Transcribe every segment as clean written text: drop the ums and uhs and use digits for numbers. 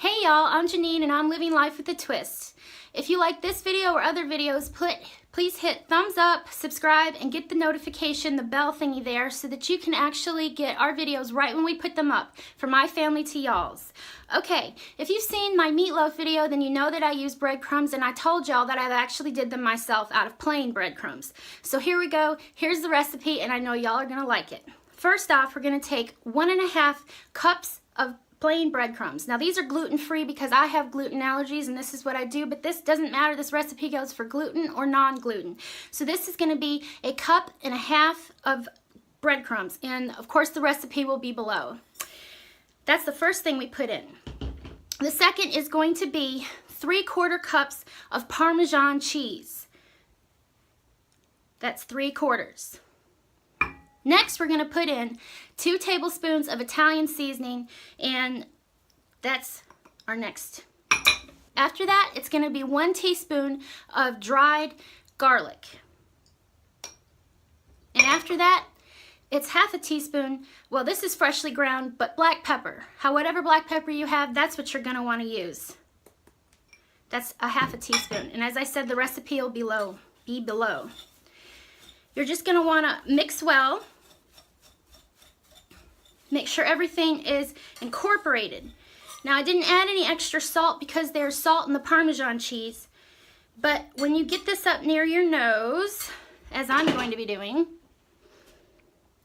Hey y'all, I'm Janine and I'm living life with a twist. If you like this video or other videos, please hit thumbs up, subscribe, and get the notification, the bell thingy there, so that you can actually get our videos right when we put them up, from my family to y'all's. Okay, if you've seen my meatloaf video, then you know that I use breadcrumbs, and I told y'all that I actually did them myself out of plain breadcrumbs. So here we go, here's the recipe, and I know y'all are gonna like it. First off, we're gonna take 1.5 cups of plain breadcrumbs. Now these are gluten-free because I have gluten allergies and this is what I do, but this doesn't matter. This recipe goes for gluten or non-gluten. So this is going to be 1.5 cups of breadcrumbs, and of course the recipe will be below. That's the first thing we put in. The second is going to be 3/4 cups of Parmesan cheese. That's 3/4. Next, we're going to put in 2 tablespoons of Italian seasoning, and that's our next. After that, it's going to be 1 teaspoon of dried garlic. And after that, it's 1/2 teaspoon, well, this is freshly ground, but black pepper. Whatever black pepper you have, that's what you're going to want to use. That's 1/2 teaspoon. And as I said, the recipe will be below. You're just going to want to mix well. Make sure everything is incorporated. Now, I didn't add any extra salt because there's salt in the Parmesan cheese. But when you get this up near your nose, as I'm going to be doing,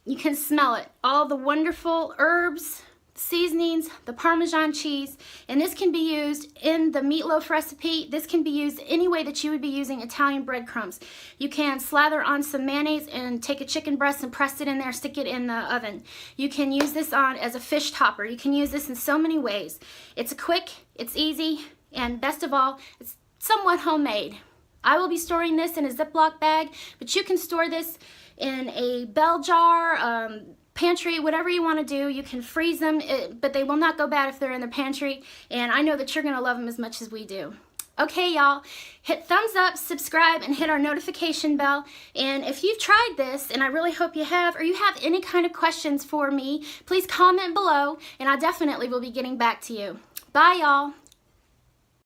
you can smell it. All the wonderful herbs, seasonings, the Parmesan cheese, and this can be used in the meatloaf recipe. This can be used any way that you would be using Italian breadcrumbs. You can slather on some mayonnaise and take a chicken breast and press it in there, stick it in the oven. You can use this on as a fish topper. You can use this in so many ways. It's quick, it's easy, and best of all, it's somewhat homemade. I will be storing this in a Ziploc bag, but you can store this in a bell jar, pantry, whatever you want to do. You can freeze them, but they will not go bad if they're in the pantry, and I know that you're going to love them as much as we do. Okay, y'all, hit thumbs up, subscribe, and hit our notification bell. And if you've tried this, and I really hope you have, or you have any kind of questions for me, please comment below, and I definitely will be getting back to you. Bye, y'all.